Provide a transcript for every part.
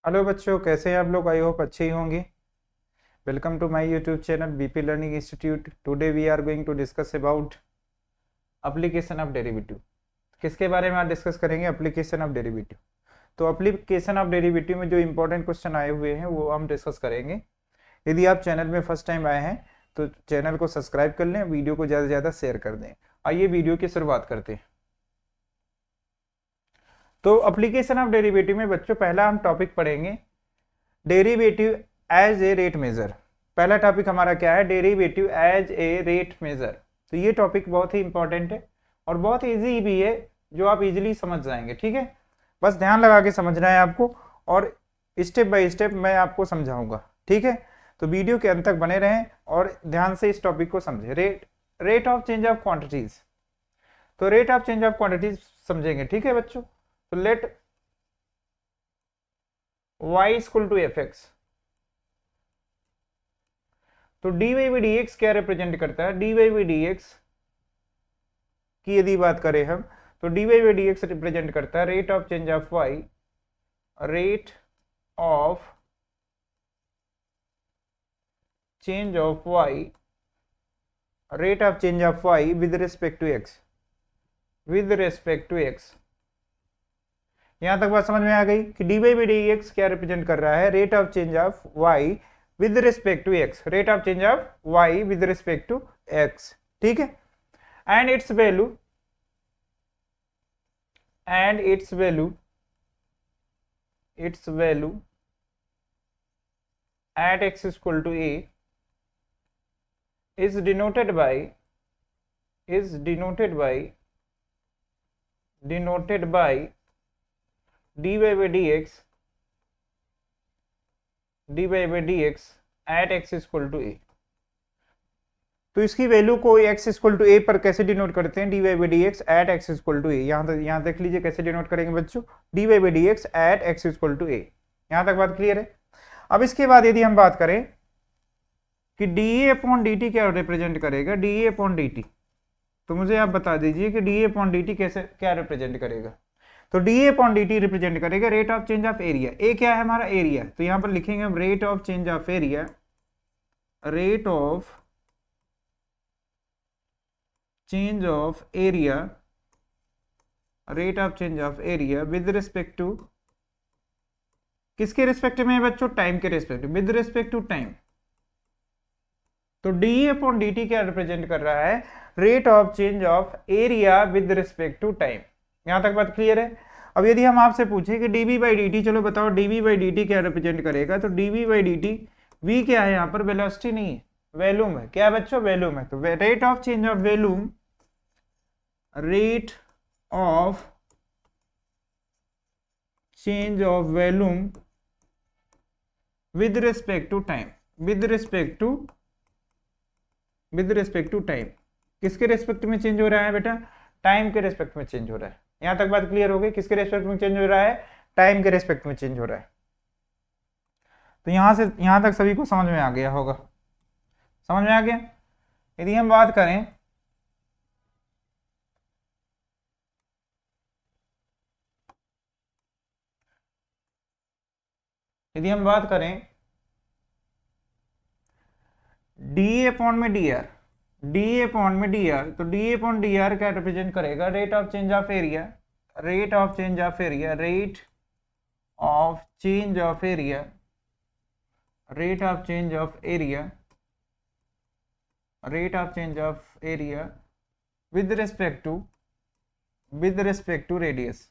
Hello बच्चों, कैसे हैं आप लोग? आई होप अच्छे ही होंगे। Welcome to my YouTube channel BP learning institute. Today we are going to discuss about application of derivative. किसके बारे में आज डिस्कस करेंगे? Application of derivative. तो एप्लीकेशन ऑफ डेरिवेटिव में जो इंपॉर्टेंट क्वेश्चन आए हुए हैं वो हम डिस्कस करेंगे। यदि आप चैनल में फर्स्ट टाइम आए हैं तो चैनल को सब्सक्राइब कर लें, वीडियो को ज़्यादा से ज़्यादा शेयर कर दें। आइए वीडियो की शुरुआत करते हैं। तो एप्लीकेशन ऑफ डेरिवेटिव में बच्चों पहला हम टॉपिक पढ़ेंगे derivative as a rate measure. पहला टॉपिक हमारा क्या है? Derivative as a rate measure. तो ये टॉपिक बहुत ही इंपॉर्टेंट है और बहुत इजी भी है, जो आप इजीली समझ जाएंगे। ठीक है, बस ध्यान लगा के समझना है आपको और स्टेप बाय स्टेप मैं आपको समझाऊंगा। ठीक है, तो वीडियो के अंत तक बने रहें और ध्यान से इस टॉपिक को समझें। Rate of change of quantities. तो rate of change of quantities समझेंगे। ठीक है बच्चों, तो let y equal to f x. तो dy बाई डी एक्स क्या रिप्रेजेंट करता है? dy बाई डी एक्स की यदि बात करें हम, तो dy by d x represent करता है rate of change of y, rate of change of y, rate of change of y with respect to x, with respect to x। यहां तक बात समझ में आ गई कि dy बाई डी एक्स क्या रिप्रेजेंट कर रहा है? Rate of change of y with respect to x, rate of change of y with respect to x। ठीक है, and its value at x equal to a is denoted by dy by dx at x equal to a। तो इसकी value को x equal to ए पर कैसे denote करते हैं? dy by d x at x equal to a. यहाँ देख लीजिए कैसे डिनोट करेंगे बच्चों, dy by d x at x equal to a. यहाँ तक बात क्लियर है। अब इसके बाद यदि हम बात करें कि dA अपॉन dt क्या रिप्रेजेंट करेगा? dA अपॉन dt, तो मुझे आप बता दीजिए कि dA अपॉन dt कैसे क्या रिप्रेजेंट करेगा? तो dA अपॉन dt रिप्रेजेंट करेगा rate of change of area. A क्या है हमारा? एरिया। तो यहाँ पर लिखेंगे हम rate of change of area, rate of change of area, rate of change of area with respect to, किसके रिस्पेक्ट में है बच्चों? टाइम के respect, with respect to time. तो डी अपॉन डी टी क्या रिप्रेजेंट कर रहा है? Rate of change of area with respect to time. यहां तक बात क्लियर है। अब यदि हम आपसे पूछें कि डीबी बाई डी टी, चलो बताओ डीबी बाई डी टी क्या रिप्रेजेंट करेगा? तो dv by d t, v क्या है यहाँ पर? वेलोसिटी नहीं है, वॉल्यूम है। क्या है बच्चों? वॉल्यूम है। तो rate of change of volume, rate of change of volume with respect to time, with respect to time. किसके रिस्पेक्ट में चेंज हो रहा है बेटा? टाइम के रिस्पेक्ट में चेंज हो रहा है। यहां तक बात क्लियर हो गई? किसके रिस्पेक्ट में चेंज हो रहा है? टाइम के रिस्पेक्ट में चेंज हो रहा है। तो यहां से यहां तक सभी को समझ में आ गया होगा। समझ में आ गया। यदि हम बात करें डी अपॉन में डी आर, डी अपॉन में डी आर, तो डी अपॉन डी आर क्या रिप्रेजेंट करेगा? Rate of change of area, rate of change of area, rate of change of area, rate of change of area, rate of change of area with respect to radius.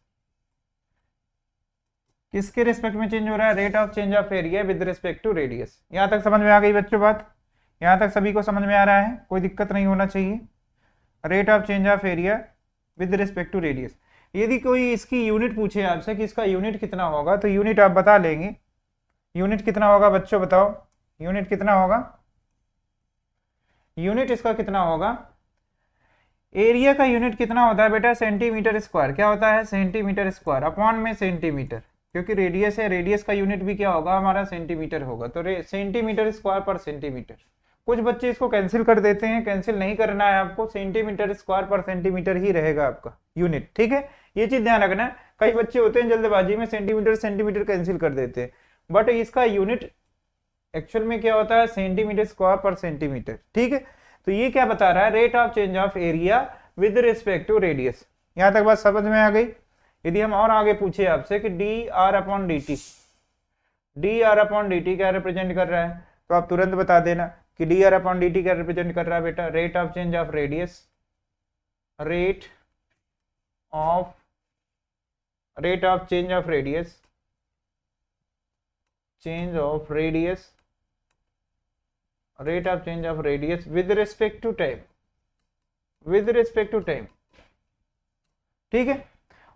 किसके respect में change हो रहा है? Rate of change of area with respect to radius. यहां तक समझ में आ गई बच्चों बात? यहां तक सभी को समझ में आ रहा है? कोई दिक्कत नहीं होना चाहिए। Rate of change of area with respect to radius. यदि कोई इसकी यूनिट पूछे आपसे कि इसका यूनिट कितना होगा, तो यूनिट आप बता लेंगे। यूनिट कितना होगा बच्चों? बताओ यूनिट कितना होगा? यूनिट इसका कितना होगा? एरिया का यूनिट कितना होता है बेटा? Centimetre square. क्या होता है? सेंटीमीटर स्क्वायर अपॉन में सेंटीमीटर, क्योंकि रेडियस है, रेडियस का यूनिट भी क्या होगा हमारा? सेंटीमीटर होगा। तो सेंटीमीटर स्क्वायर पर सेंटीमीटर। कुछ बच्चे इसको कैंसिल कर देते हैं, कैंसिल नहीं करना है आपको, सेंटीमीटर स्क्वायर पर सेंटीमीटर ही रहेगा आपका यूनिट। ठीक है, ये चीज ध्यान रखना है, कई बच्चे होते हैं जल्दबाजी में सेंटीमीटर सेंटीमीटर कैंसिल कर देते हैं, बट इसका यूनिट एक्चुअल में क्या होता है, सेंटीमीटर स्क्वायर पर सेंटीमीटर। ठीक है, तो ये क्या बता रहा है, rate of change of area with respect to radius. यहां तक बात समझ में आ गई। यदि हम और आगे पूछे आपसे कि d r upon d t, d r upon d t क्या रिप्रेजेंट कर रहा है, तो आप तुरंत बता देना कि d r upon d t क्या रिप्रेजेंट कर रहा है बेटा, rate of change of radius, rate of change of radius, change of radius, rate of change of radius with respect to time, with respect to time. ठीक है,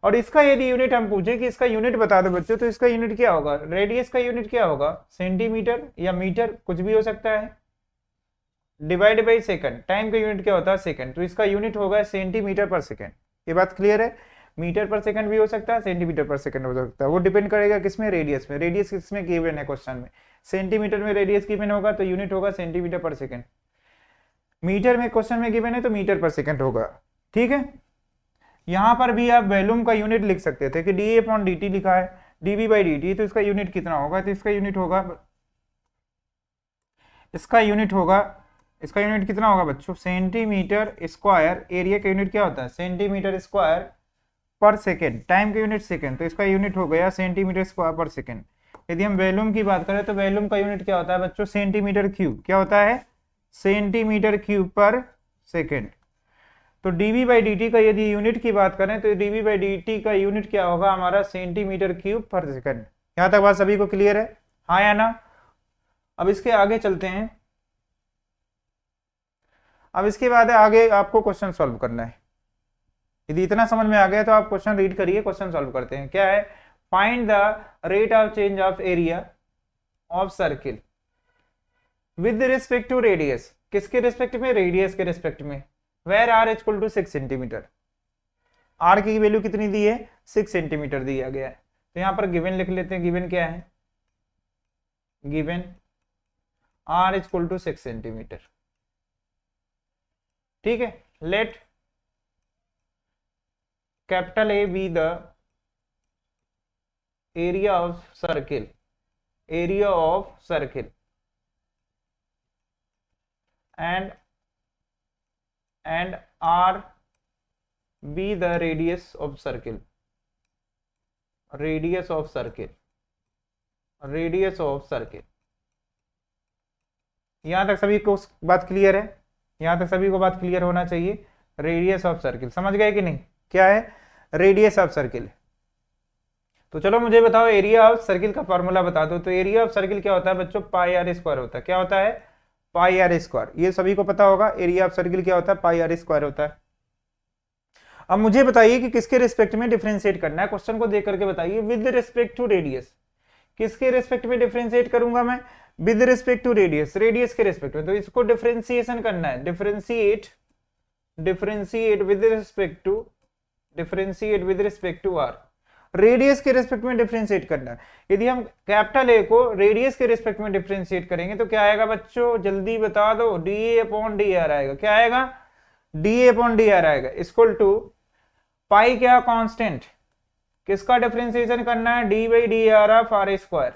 और इसका यदि यूनिट हम पूछे कि इसका यूनिट बता दो बच्चों, तो इसका यूनिट क्या होगा, रेडियस का यूनिट क्या होगा, सेंटीमीटर या मीटर, कुछ भी हो सकता है, डिवाइड बाई सेकंड। टाइम का यूनिट क्या होता है, सेकंड, तो इसका यूनिट होगा सेंटीमीटर पर सेकंड। ये बात क्लियर है, मीटर पर सेकंड भी हो सकता है, सेंटीमीटर पर सेकंड हो सकता है, वो डिपेंड करेगा किसमें, रेडियस में। रेडियस किसमें गिवन है क्वेश्चन में, सेंटीमीटर में रेडियस गिवन होगा तो यूनिट होगा सेंटीमीटर पर सेकंड, मीटर में क्वेश्चन में गिवन है तो मीटर पर सेकंड होगा। ठीक है, यहां पर भी आप वॉल्यूम का यूनिट लिख सकते थे कि डी अपॉन डी टी लिखा है, डीवी बाई डी टी, तो इसका यूनिट कितना होगा, तो इसका यूनिट होगा, इसका यूनिट होगा, इसका यूनिट कितना होगा बच्चों, सेंटीमीटर स्क्वायर। एरिया का यूनिट क्या होता है, centimetre square per second. Time का यूनिट सेकेंड, तो इसका यूनिट हो गया सेंटीमीटर स्क्वायर पर सेकेंड। यदि हम वॉल्यूम की बात करें तो वॉल्यूम का यूनिट क्या होता है बच्चों, सेंटीमीटर क्यूब। क्या होता है, सेंटीमीटर क्यूब पर सेकेंड। तो डीवी बाई डी टी का यदि यूनिट की बात करें तो डीवी बाई डी टी का यूनिट क्या होगा हमारा, सेंटीमीटर क्यूब पर सेकेंड। यहां तक बात सभी को क्लियर है, हाँ या ना। अब इसके आगे चलते हैं। अब इसके बाद आगे आपको क्वेश्चन सॉल्व करना है। यदि इतना समझ में आ गया तो आप क्वेश्चन रीड करिए, क्वेश्चन सॉल्व करते हैं। क्या है, find the rate of change of area of circle with respect to radius. किसके रिस्पेक्ट में, रेडियस के रिस्पेक्ट में। Where r equal to 6 centimetre. R की वैल्यू कितनी दी है, 6 सेंटीमीटर दिया गया है। तो यहां पर गिवन लिख लेते हैं। गिवन क्या है, given r equal to 6 centimetre. ठीक है, let capital A be the area of circle, area of circle and R be the radius of circle, radius of circle, radius of circle। यहां तक सभी को बात क्लियर है, यहां तक सभी को बात क्लियर होना चाहिए। रेडियस ऑफ सर्किल समझ गए कि नहीं, क्या है, रेडियस ऑफ सर्किल। तो चलो मुझे बताओ एरिया ऑफ सर्किल का फॉर्मूला बता दो। तो एरिया ऑफ सर्किल क्या होता है बच्चों, पाई आर स्क्वायर होता है। क्या होता है, पाई आर स्क्वायर। ये सभी को पता होगा, एरिया ऑफ सर्किल क्या होता है, पाई आर स्क्वायर होता है। अब मुझे बताइए कि किसके रिस्पेक्ट में डिफरेंशिएट करना है, क्वेश्चन को देख करके बताइए। विद रिस्पेक्ट टू रेडियस, किसके रिस्पेक्ट में डिफरेंशिएट करूंगा मैं, with respect to radius, radius के रिस्पेक्ट में। तो इसको डिफरेंशिएशन करना है, differentiate, differentiate with respect to, differentiate with respect to r. Radius के रिस्पेक्ट में डिफरेंशिएट करना है। यदि हम कैपिटल ए को रेडियस के रिस्पेक्ट में डिफरेंशिएट करेंगे तो क्या आएगा बच्चों, जल्दी बता दो, d A upon d r आएगा। क्या आएगा, d A upon d r आएगा, इक्वल टू पाई क्या, कांस्टेंट। किसका डिफरेंशिएशन करना है, d by d r of r square.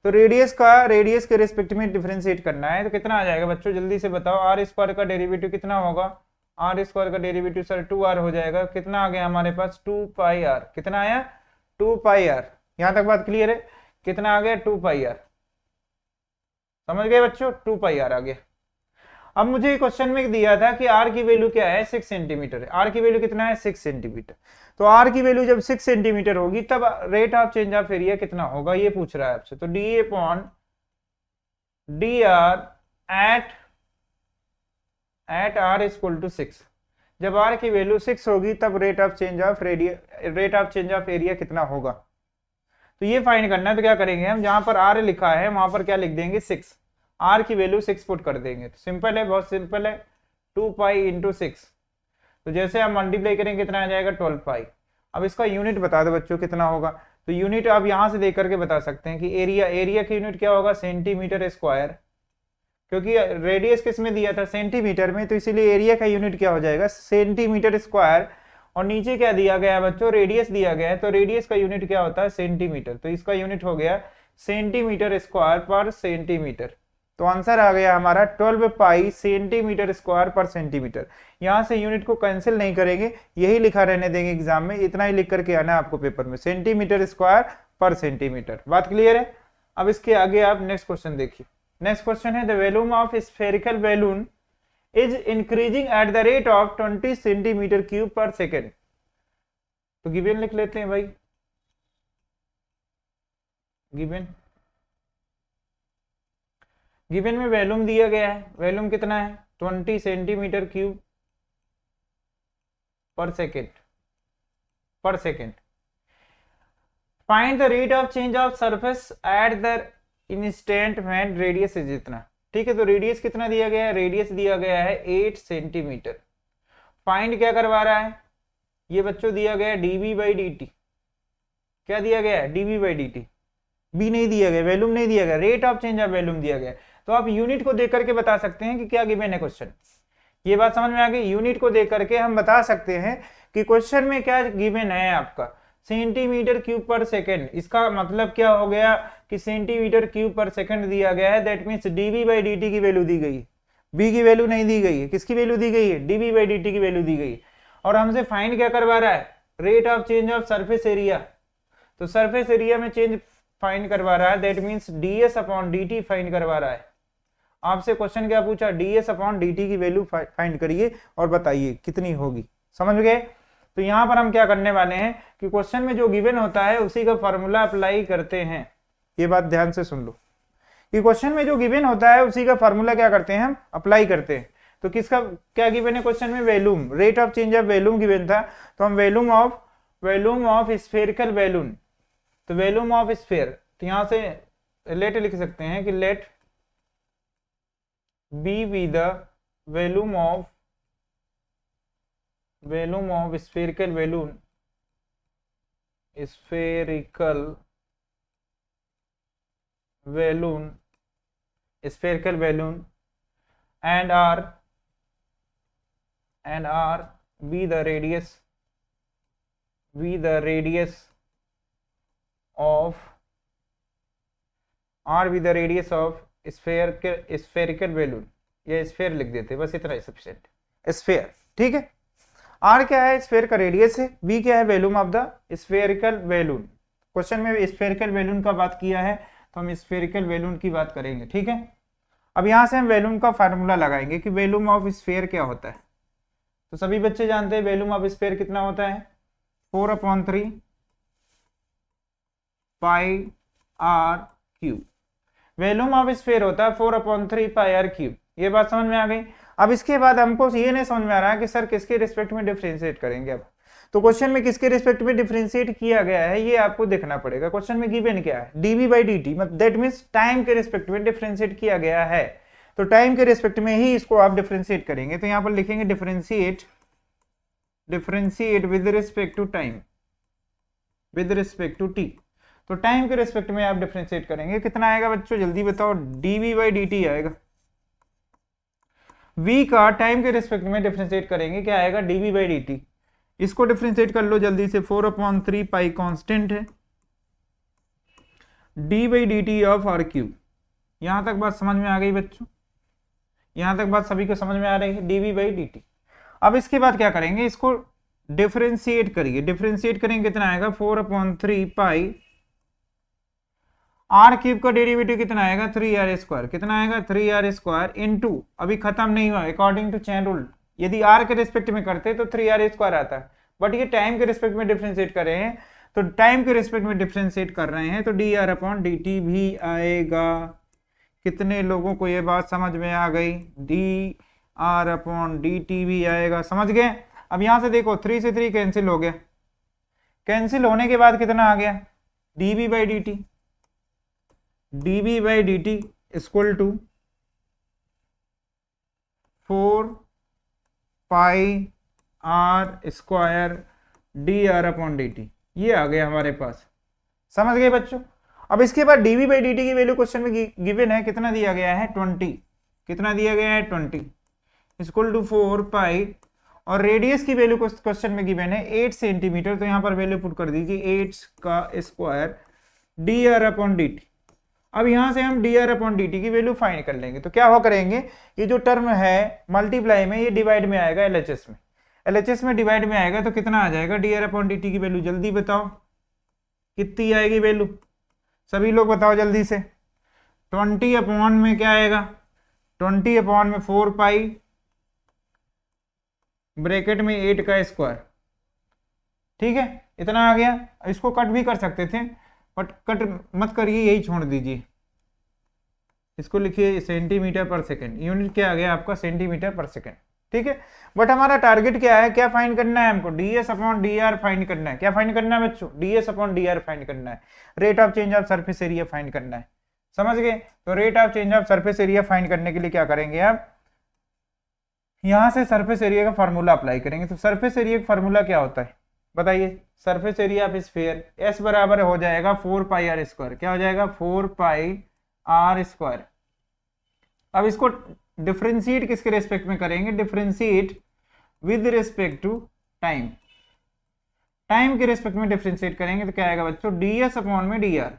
तो रेडियस का रेडियस के रिस्पेक्ट में डिफरेंशिएट करना है तो कितना आ जाएगा बच्चों, जल्दी से बताओ। आर स्क्वायर का डेरिवेटिव कितना होगा, आर स्क्वायर का डेरिवेटिव सर 2r हो जाएगा। कितना आ गया हमारे पास, 2 पाई आर। कितना आया, 2 पाई आर। यहां तक बात क्लियर है, कितना आ गया, 2 पाई आर। समझ गए बच्चों, 2 पाई आर आ गया। अब मुझे क्वेश्चन में दिया था कि आर की वैल्यू क्या है, 6 सेंटीमीटर है। आर की वैल्यू कितना है, 6 सेंटीमीटर। तो आर की वैल्यू जब 6 सेंटीमीटर होगी तब rate of change of area कितना होगा, ये पूछ रहा है आपसे। तो d upon d r at r equal to 6। जब आर की वैल्यू 6 होगी तब rate of change of area कितना होगा, तो ये फाइंड करना है। तो क्या करेंगे हम, जहां पर आर लिखा है वहां पर क्या लिख देंगे, 6। आर की वैल्यू 6 पुट कर देंगे। तो सिंपल है, बहुत सिंपल है, 2 पाई इंटू 6। तो जैसे आप मल्टीप्लाई करेंगे कितना आ जाएगा, 12 पाई। अब इसका यूनिट बता दो बच्चों कितना होगा। तो यूनिट आप यहां से देख करके बता सकते हैं कि एरिया की यूनिट क्या होगा, सेंटीमीटर स्क्वायर। क्योंकि रेडियस किस में दिया था, सेंटीमीटर में, तो इसीलिए एरिया का यूनिट क्या हो जाएगा, सेंटीमीटर स्क्वायर। और नीचे क्या दिया गया है बच्चों, रेडियस दिया गया है, तो रेडियस का यूनिट क्या होता है, सेंटीमीटर, तो इसका यूनिट हो गया सेंटीमीटर स्क्वायर पर सेंटीमीटर। तो आंसर आ गया हमारा 12 पाई सेंटीमीटर स्क्वायर पर सेंटीमीटर। यहां से यूनिट को कैंसिल नहीं करेंगे, यही लिखा रहने देंगे एग्जाम में, इतना ही लिख करके आना है आपको पेपर में, सेंटीमीटर स्क्वायर पर सेंटीमीटर। बात क्लियर है। अब इसके आगे आप नेक्स्ट क्वेश्चन देखिए। नेक्स्ट क्वेश्चन है the volume of spherical balloon is increasing at the rate of 20 centimetre cube per second. तो गिवन लिख लेते हैं भाई, गिवन में वॉल्यूम दिया गया है, वॉल्यूम कितना है 20 centimetre cube per second. Find the rate of change of surface at the instant when radius is इतना। ठीक है, तो रेडियस कितना दिया गया है, रेडियस दिया गया है 8 सेंटीमीटर। फाइंड क्या करवा रहा है, ये बच्चों दिया गया है dv बाई dt। क्या दिया गया है, dv बाई dt। बी नहीं दिया गया, वॉल्यूम नहीं दिया गया, rate of change of volume दिया गया। तो आप यूनिट को देख करके बता सकते हैं कि क्या गिवन है क्वेश्चन। ये बात समझ में आ गई, यूनिट को देख करके हम बता सकते हैं कि क्वेश्चन में क्या गिवन है आपका, सेंटीमीटर क्यूब पर सेकेंड। इसका मतलब क्या हो गया कि सेंटीमीटर क्यूब पर सेकेंड दिया गया है, that means dv by dt की वैल्यू दी गई है, b की वैल्यू नहीं दी गई है। किसकी वैल्यू दी गई है, dv बाई dt की वैल्यू दी गई है। और हमसे फाइंड क्या करवा रहा है, rate of change of surface area. तो सरफेस एरिया में चेंज फाइंड करवा रहा है, that means ds upon dt find करवा रहा है। आपसे क्वेश्चन क्या पूछा, ds अपॉन dt की वैल्यू फाइंड करिए और बताइए कितनी होगी। समझ गए। तो यहां पर हम क्या करने वाले हैं कि क्वेश्चन में जो गिवन होता है उसी का फॉर्मूला अप्लाई करते हैं। ये बात ध्यान से सुन लो कि क्वेश्चन में जो गिवन होता है उसी का फॉर्मूला क्या करते हैं, हम अप्लाई करते हैं। तो किसका क्या गिवन है क्वेश्चन में, volume, rate of change of volume given था, तो हम वॉल्यूम ऑफ स्फेरिकल बैलून, तो वॉल्यूम ऑफ स्फेयर, तो यहां से लेट लिख सकते हैं कि let be the volume of spherical balloon and r be the radius of spherical balloon, ये स्फेयर लिख देते, बस इतना ही सफिशिएंट, स्फेयर। ठीक है, आर क्या है, स्फेयर का रेडियस है, बी क्या है, volume of the spherical balloon. Question में स्फेरिकल बैलून का बात किया है तो हम स्फेरिकल बैलून की बात करेंगे। ठीक है, अब यहां से हम वॉल्यूम का फार्मूला लगाएंगे कि वॉल्यूम ऑफ स्फेयर क्या होता है। तो सभी बच्चे जानते हैं वॉल्यूम ऑफ स्फेयर कितना होता है, 4/3 pi r cube. Volume of sphere होता है 4/3 पाई आर क्यूब। ये बात समझ में आ गई। अब इसके बाद हमको ये नहीं समझ में आ रहा है कि सर किसके रिस्पेक्ट में डिफरेंशिएट करेंगे। अब तो क्वेश्चन में किसके रिस्पेक्ट में डिफरेंशिएट किया गया है ये आपको देखना पड़ेगा। क्वेश्चन में गिवन क्या है, dv बाई dt, मतलब दैट मींस टाइम के रिस्पेक्ट में डिफरेंशिएट किया गया है, तो टाइम के रिस्पेक्ट में ही इसको आप डिफरेंशिएट करेंगे। तो यहां पर लिखेंगे differentiate with respect to time, with respect to t। तो टाइम के रिस्पेक्ट में आप डिफरेंशिएट करेंगे, कितना आएगा बच्चों जल्दी बताओ, dv बाई dt आएगा। v का टाइम के रिस्पेक्ट में डिफरेंशिएट करेंगे, क्या आएगा, dv बाई dt। इसको डिफरेंशिएट कर लो जल्दी से, 4/3 पाई कांस्टेंट है, d by dt of r cube. यहां तक बात समझ में आ गई बच्चों, यहां तक बात सभी को समझ में आ रही है, dv बाई dt। अब इसके बाद क्या करेंगे, इसको डिफरेंशिएट करिए, डिफरेंशिएट करेंगे कितना आएगा, 4/3 पाई आर क्यूब का डेरिवेटिव कितना आएगा, 3r स्क्वायर। कितना आएगा, 3r स्क्वायर इनटू, अभी खत्म नहीं हुआ, अकॉर्डिंग टू चेन रूल यदि r के रिस्पेक्ट में करते तो 3r स्क्वायर आता है, बट ये टाइम के रिस्पेक्ट में डिफरेंशिएट कर रहे हैं, तो टाइम के रिस्पेक्ट में डिफरेंशिएट कर रहे हैं तो dr अपॉन dt भी आएगा। कितने लोगों को ये बात समझ में आ गई, dr अपॉन dt भी आएगा, समझ गए। अब यहां से देखो 3 से 3 कैंसिल हो गया, कैंसिल होने के बाद कितना आ गया, dv by dt, dv by dt equal to 4 pi r square dr upon dt, ये आ गया हमारे पास, समझ गए बच्चों। अब इसके बाद dv बाई dt की वैल्यू क्वेश्चन में गिवन है, कितना दिया गया है, 20। कितना दिया गया है, 20 इक्वल टू 4 पाई, और रेडियस की वैल्यू क्वेश्चन में गिवन है 8 सेंटीमीटर, तो यहाँ पर वैल्यू पुट कर दीजिए 8 का square D r upon d t. अब यहाँ से हम D r upon d t की वैल्यू फाइंड कर लेंगे। तो क्या हुआ करेंगे, ये जो टर्म है मल्टीप्लाई में, ये डिवाइड में आएगा एलएचएस में, एलएचएस में डिवाइड में आएगा तो कितना आ जाएगा D r upon d t की वैल्यू, जल्दी बताओ कितनी आएगी वैल्यू, सभी लोग बताओ जल्दी से। 20 अपॉन में क्या आएगा, 20 अपॉन में 4 पाई ब्रैकेट में 8 का स्क्वायर, ठीक है इतना आ गया। इसको कट भी कर सकते थे बट कट मत करिए, यही छोड़ दीजिए, इसको लिखिए सेंटीमीटर पर सेकेंड, यूनिट क्या आ गया आपका सेंटीमीटर पर सेकेंड, ठीक है। बट हमारा टारगेट क्या है, क्या फाइंड करना है हमको, DS upon d are find करना है। क्या फाइंड करना है बच्चों, ds upon d are find करना है, rate of change of surface area find करना है, समझ गए। तो rate of change of surface area find करने के लिए क्या करेंगे आप, यहां से सरफेस एरिया का फार्मूला अप्लाई करेंगे। तो सरफेस एरिया का फार्मूला क्या होता है बताइए, surface area of sphere S बराबर हो जाएगा 4 पाई आर स्क्वायर, क्या हो जाएगा 4 पाई आर स्क्वायर। अब इसको डिफरेंशिएट किसके रेस्पेक्ट में करेंगे, differentiate with respect to time, time के रेस्पेक्ट में डिफरेंशिएट करेंगे तो क्या आएगा बच्चों, डीएस अपॉन में डी आर,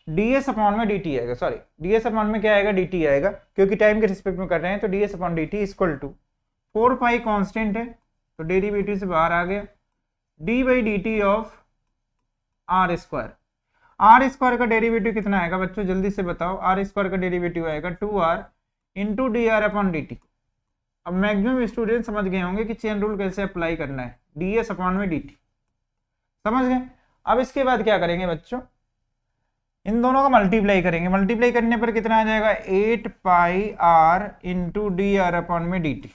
डीएस अपॉन में dt आएगा, सॉरी डीएस अपॉन में क्या आएगा dt आएगा, क्योंकि टाइम के रिस्पेक्ट में कर रहे हैं। तो ds upon dt equal to 4 pi constant है तो डेरिवेटिव से बाहर आ गया, d by d t of r square. R square का डेरिवेटिव कितना आएगा बच्चों, जल्दी से बताओ, आर स्क्वायर का डेरिवेटिव आएगा 2r into d r upon d t. अब मैक्सिमम स्टूडेंट समझ गए होंगे कि चेन रूल कैसे अप्लाई करना है, डीएस अपॉन में dt, समझ गए। अब इसके बाद क्या करेंगे बच्चों, इन दोनों का मल्टीप्लाई करेंगे, मल्टीप्लाई करने पर कितना आ जाएगा 8 pi r into d r upon में डी टी।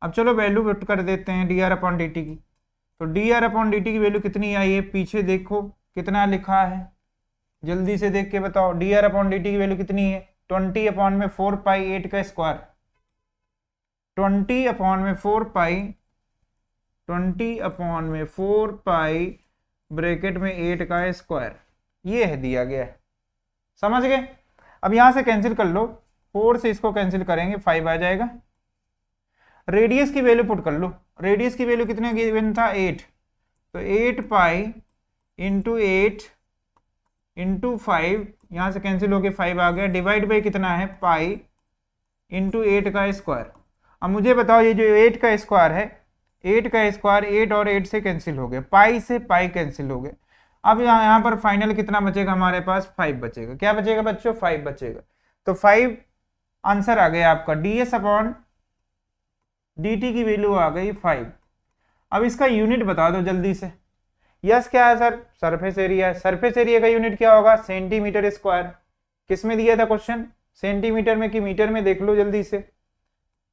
अब चलो वैल्यू पुट कर देते हैं d r upon d t की। तो d r upon d t की वैल्यू कितनी आई है, पीछे देखो कितना लिखा है, जल्दी से देख के बताओ, D r upon d t की वैल्यू कितनी है 20 अपॉन में 4 पाई 8 का स्क्वायर, 20 अपॉन में 4 पाई, 20 अपॉन में 4 पाई ब्रैकेट में 8 का स्क्वायर, ये है दिया गया है, समझ गए। अब यहां से कैंसिल कर लो, 4 से इसको कैंसिल करेंगे 5 आ जाएगा। रेडियस की वैल्यू पुट कर लो, रेडियस की वैल्यू कितने गिवन था 8, तो 8 पाई इंटू 8 इंटू 5, यहां से कैंसिल होके 5 आ गया, डिवाइड बाई कितना है पाई इंटू 8 का स्क्वायर। अब मुझे बताओ ये जो 8 का स्क्वायर है, 8 का स्क्वायर 8 और 8 से कैंसिल हो गए, पाई से पाई कैंसिल हो गए। अब यहाँ पर फाइनल कितना बचेगा हमारे पास 5 बचेगा, क्या बचेगा बच्चों 5 बचेगा। तो 5 आंसर आ गया आपका, डीएस अपॉन dt की वैल्यू आ गई 5। अब इसका यूनिट बता दो जल्दी से, यस क्या है सर, सरफेस एरिया है, सरफेस एरिया का यूनिट क्या होगा सेंटीमीटर स्क्वायर। किस में दिया था क्वेश्चन, सेंटीमीटर में कि मीटर में, देख लो जल्दी से,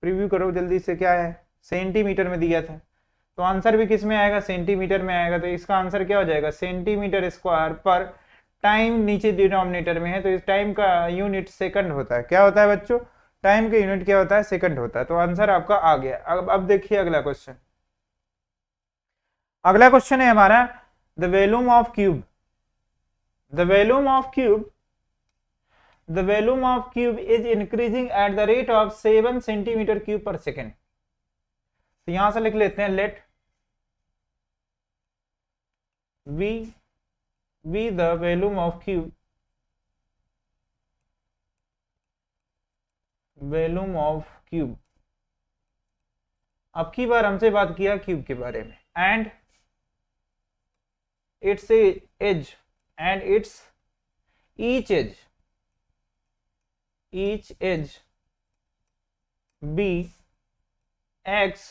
प्रीव्यू करो जल्दी से, क्या है सेंटीमीटर में दिया था, तो आंसर भी किस में आएगा सेंटीमीटर में आएगा। तो इसका आंसर क्या हो जाएगा सेंटीमीटर स्क्वायर पर टाइम नीचे डिनोमिनेटर में है, तो इस टाइम का यूनिट सेकंड होता है, क्या होता है बच्चों, टाइम का यूनिट क्या होता है सेकंड होता है। तो आंसर आपका आ गया। अब देखिए अगला क्वेश्चन, अगला क्वेश्चन है हमारा the volume of cube, the volume of cube, the volume of cube is increasing at the rate of 7 centimetre cube per second. तो यहां से लिख लेते हैं let v the volume of cube, volume of cube. अब की बार हमसे बात किया क्यूब के बारे में, and its edge and its each edge be x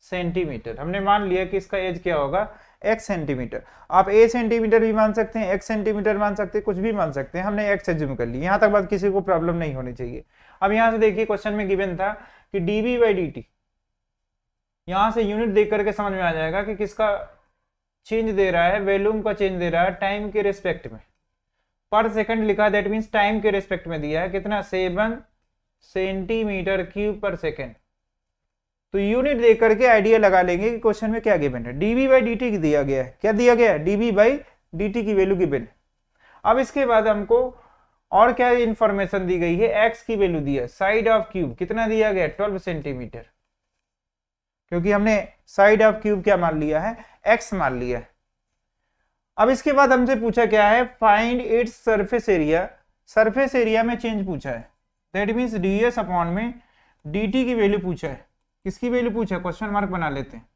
centimetre. हमने मान लिया कि इसका एज क्या होगा x सेंटीमीटर। आप a सेंटीमीटर भी मान सकते हैं, x सेंटीमीटर मान सकते हैं, कुछ भी मान सकते हैं, हमने x एज्यूम कर ली, यहां तक बात किसी को प्रॉब्लम नहीं होनी चाहिए। अब यहां से देखिए क्वेश्चन में गिवन था कि dv बाई dt, यहां से यूनिट देख करके समझ में आ जाएगा कि किसका चेंज दे रहा है, वॉल्यूम का चेंज दे रहा है टाइम के रेस्पेक्ट में, पर सेकंड लिखा है, दैट मीन्स टाइम के रेस्पेक्ट में दिया है कितना 7 सेंटीमीटर क्यूब पर सेकेंड। तो यूनिट देख करके आइडिया लगा लेंगे कि क्वेश्चन में क्या गिवन है, dv बाई dt दिया गया है, क्या दिया गया है dv बाई dt की वैल्यू गिवन है। अब इसके बाद हमको और क्या इंफॉर्मेशन दी गई है, एक्स की वैल्यू दी है, साइड ऑफ क्यूब कितना दिया गया 12 सेंटीमीटर, क्योंकि हमने साइड ऑफ क्यूब क्या मान लिया है, एक्स मान लिया है। अब इसके बाद हमसे पूछा क्या है, find its surface area, surface area में चेंज पूछा है, दैट मीन्स ds अपॉन में dt की वैल्यू पूछा है, किसकी वैल्यू पूछा है, क्वेश्चन मार्क बना लेते हैं।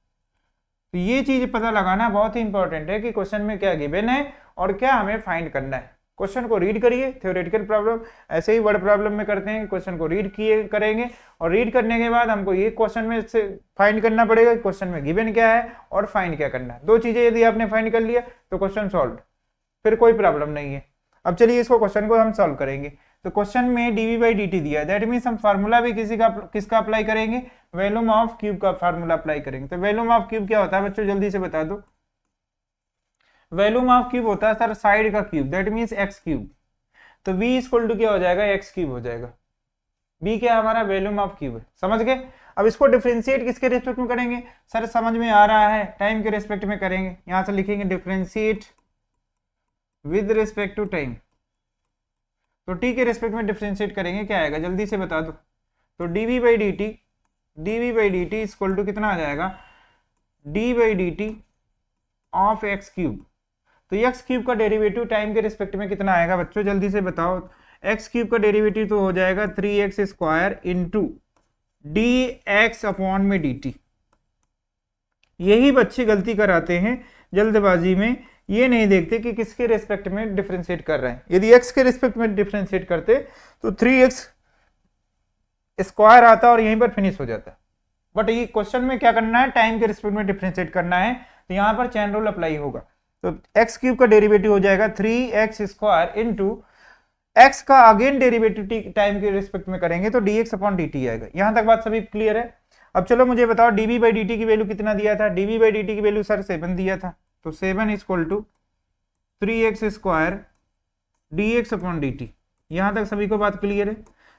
तो ये चीज पता लगाना बहुत ही इंपॉर्टेंट है कि क्वेश्चन में क्या गिवन है और क्या हमें फाइंड करना है। क्वेश्चन को रीड करिए, थ्योरेटिकल प्रॉब्लम ऐसे ही वर्ड प्रॉब्लम में करते हैं, क्वेश्चन को रीड किए करेंगे और रीड करने के बाद हमको ये क्वेश्चन में से फाइंड करना पड़ेगा, क्वेश्चन में गिवन क्या है और फाइंड क्या करना है। दो चीजें यदि आपने फाइंड कर लिया तो क्वेश्चन सॉल्व, फिर कोई प्रॉब्लम नहीं है। अब चलिए इसको क्वेश्चन को हम सॉल्व करेंगे। तो क्वेश्चन में dv/dt दिया है, दैट मीन्स हम फार्मूला भी किसका अप्लाई करेंगे, वॉल्यूम ऑफ क्यूब का फार्मूला अप्लाई करेंगे। तो वॉल्यूम ऑफ क्यूब क्या होता है बच्चों, जल्दी से बता दो। वॉल्यूम ऑफ क्यूब होता है सर साइड का cube, that means x cube. तो v इक्वल टू क्या हो जाएगा, एक्स क्यूब हो जाएगा। b क्या हमारा वॉल्यूम ऑफ क्यूब है, समझ गए। अब इसको डिफरेंशिएट किसके रिस्पेक्ट में करेंगे, सर समझ में आ रहा है, टाइम के रिस्पेक्ट में करेंगे। यहां से लिखेंगे differentiate with respect to time, तो t के रिस्पेक्ट में डिफरेंशिएट करेंगे, क्या आएगा जल्दी से बता दो। तो dv/dt इक्वल टू कितना आ जाएगा, d/dt ऑफ एक्स क्यूब। तो एक्स क्यूब का डेरिवेटिव टाइम के रिस्पेक्ट में कितना आएगा बच्चों, जल्दी से बताओ। एक्स क्यूब का डेरिवेटिव तो हो जाएगा 3x square into dx upon में dt। यही बच्चे गलती कराते हैं जल्दबाजी में, ये नहीं देखते कि किसके रिस्पेक्ट में डिफरेंशिएट कर रहे हैं। यदि x के रिस्पेक्ट में डिफरेंशिएट करते तो 3x स्क्वायर आता और यहीं पर फिनिश हो जाता। बट ये क्वेश्चन में क्या करना है, टाइम के रिस्पेक्ट में डिफरेंशिएट करना है, तो यहां पर चेन रूल अप्लाई होगा। तो एक्स क्यूब का डेरिवेटिव हो जाएगा 3x स्क्वायर इंटू एक्स का अगेन डेरिवेटिव टाइम के रिस्पेक्ट में करेंगे तो dx अपॉन dt आएगा। यहां तक बात सभी क्लियर है। अब चलो मुझे बताओ dv/dt की वैल्यू कितना दिया था, dv/dt की वैल्यू सर 7 दिया था, तो 7 equal to 3x square dx upon dt। यहां तक सभी को बात क्लियर है।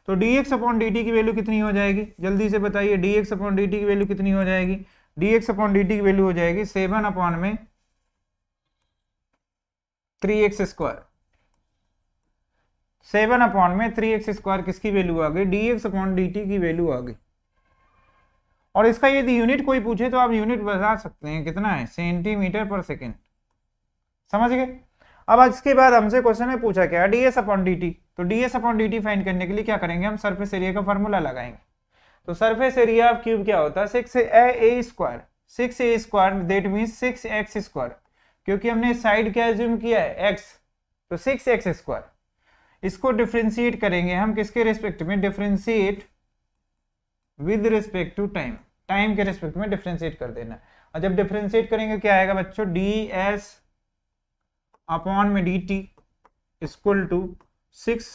तो dx अपॉन dt की वैल्यू कितनी हो जाएगी, जल्दी से बताइए, dx अपॉन dt की वैल्यू कितनी हो जाएगी, dx अपॉन dt की वैल्यू हो जाएगी 7 अपॉन में 3x स्क्वायर, 7 अपॉन में 3x स्क्वायर किसकी वैल्यू आ गई, dx अपॉन dt की वैल्यू आ गई। और इसका यदि यूनिट कोई पूछे तो आप यूनिट बता सकते हैं, कितना है, सेंटीमीटर पर सेकेंड, समझ गए। अब इसके बाद हमसे क्वेश्चन में पूछा क्या, ds अपॉन dt। तो ds अपॉन dt फाइंड करने के लिए क्या करेंगे, हम सरफेस एरिया का फॉर्मूला लगाएंगे। तो सरफेस एरिया ऑफ क्यूब क्या होता है, 6a square, 6a square that means 6x square, क्योंकि हमने साइड क्या एज्यूम किया है, x, तो 6x स्क्वायर। इसको डिफरेंशिएट करेंगे हम किसके रिस्पेक्ट में, differentiate with respect to time, time के रिस्पेक्ट में डिफरेंशिएट कर देना। और जब डिफरेंशिएट करेंगे क्या आएगा बच्चों, ds अपॉन में dt equal to 6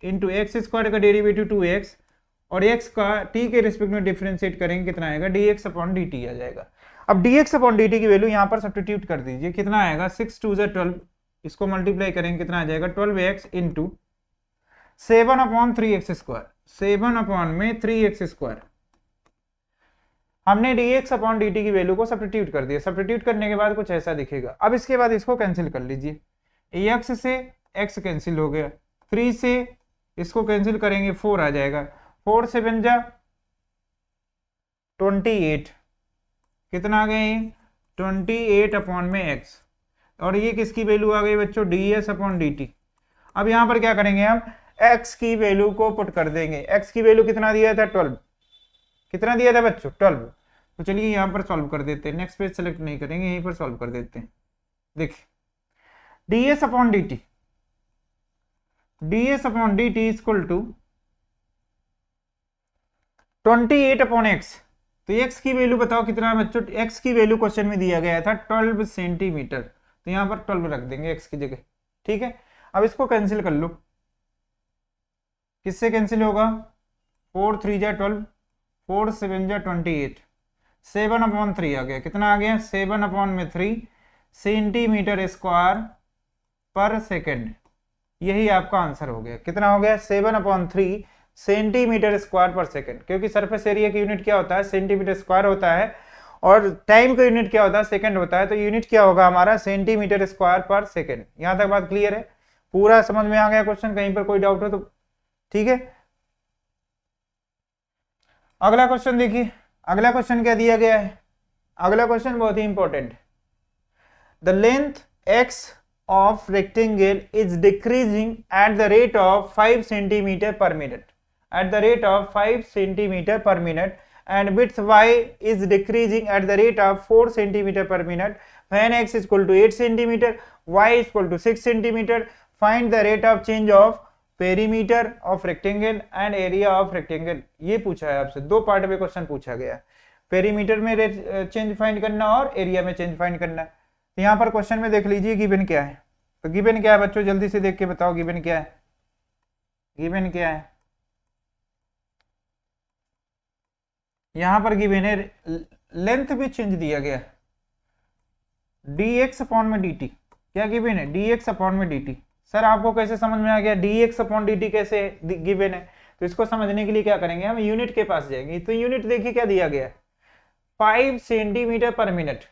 into x square का डेरिवेटिव 2x और x का t के रिस्पेक्ट में डिफरेंशिएट करेंगे, कितना आएगा, dx अपॉन dt आ जाएगा। अब dx अपॉन dt की वैल्यू यहाँ पर सब्स्टिट्यूट कर दीजिए, कितना आएगा, 6 2 12, इसको मल्टीप्लाई करेंगे कितना आ जाएगा, 12x into 7 upon 3x square, 7 upon में 3x स्क्वायर। हमने dx अपॉन dt की वैल्यू को सब्स्टिट्यूट कर दिया, सब्स्टिट्यूट करने के बाद कुछ ऐसा दिखेगा। अब इसके बाद इसको कैंसिल कर लीजिए, x से x कैंसिल हो गया, 3 से इसको कैंसिल करेंगे 4 आ जाएगा, 4 से बन जा 28, कितना आ गया, 28 अपॉन में x, और ये किसकी वैल्यू आ गई बच्चों, ds अपॉन dt। अब यहां पर क्या करेंगे, हम x की वैल्यू को पुट कर देंगे। x की वैल्यू कितना दिया था, 12, कितना दिया था बच्चों, 12। तो चलिए यहां पर सॉल्व कर देते हैं, नेक्स्ट पेज सेलेक्ट नहीं करेंगे, यहीं पर सॉल्व कर देते हैं। देखिए ds upon dt, ds upon dt equal to 28 upon x। तो x की वैल्यू बताओ कितना है बच्चों, x की वैल्यू क्वेश्चन में दिया गया था 12 सेंटीमीटर, तो यहां पर 12 रख देंगे x की जगह, ठीक है। अब इसको कैंसिल कर लो, किससे कैंसिल होगा, 4 3 जा 12, 4 7 जा 28, 7 अपॉन 3 आ गया, कितना आ गया, 7 अपॉन में 3 सेंटीमीटर स्क्वायर पर सेकेंड। यही आपका आंसर हो गया, कितना हो गया, 7 upon 3 centimetre square per second, क्योंकि सरफेस एरिया की यूनिट क्या होता है, सेंटीमीटर स्क्वायर होता है, और टाइम का यूनिट क्या होता है, सेकंड होता है। तो यूनिट क्या होगा हमारा, सेंटीमीटर स्क्वायर पर सेकेंड। यहां तक बात क्लियर है। पूरा समझ में आ गया क्वेश्चन, कहीं पर कोई डाउट हो तो ठीक है। अगला क्वेश्चन देखिए, अगला क्वेश्चन क्या दिया गया है, अगला क्वेश्चन बहुत ही important. The length x of rectangle is decreasing at the rate of 5 centimeter per minute, at the rate of 5 centimeter per minute, and width y is decreasing at the rate of 4 centimeter per minute when x is equal to 8 centimeter, y is equal to 6 centimeter. Find the rate of change of perimeter of rectangle and area of rectangle। ये पूछा है आपसे, दो part में question पूछा गया है, perimeter में रेट चेंज फाइंड करना और एरिया में चेंज फाइंड करना। तो यहाँ पर क्वेश्चन में देख लीजिए गिवन क्या है। तो गिवन क्या है बच्चों, जल्दी से देख के बताओ गिवन क्या है, गिवन क्या है। यहां पर गिवन है लेंथ भी चेंज दिया गया है, dx अपॉन में dt। क्या गिवन है, dx अपॉन में dt। सर आपको कैसे समझ में आ गया dx अपॉन dt कैसे गिवन है? तो इसको समझने के लिए क्या करेंगे, हम यूनिट के पास जाएंगे। तो यूनिट देखिए क्या दिया गया है, 5 centimetre per minute,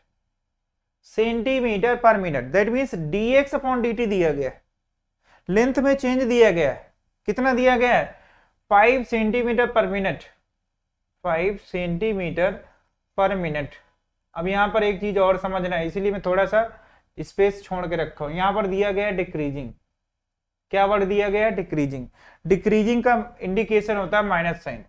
centimetre per minute, that means dx upon dt दिया गया है। लेंथ में चेंज दिया गया है, कितना दिया गया है, 5 centimetre per minute, 5 centimetre per minute. अब यहां पर एक चीज और समझना है, इसीलिए मैं थोड़ा सा स्पेस छोड़ के रखा हूं। यहां पर दिया गया है डिक्रीजिंग, क्या वर्ड दिया गया है, डिक्रीजिंग। डिक्रीजिंग का इंडिकेशन होता है माइनस साइन,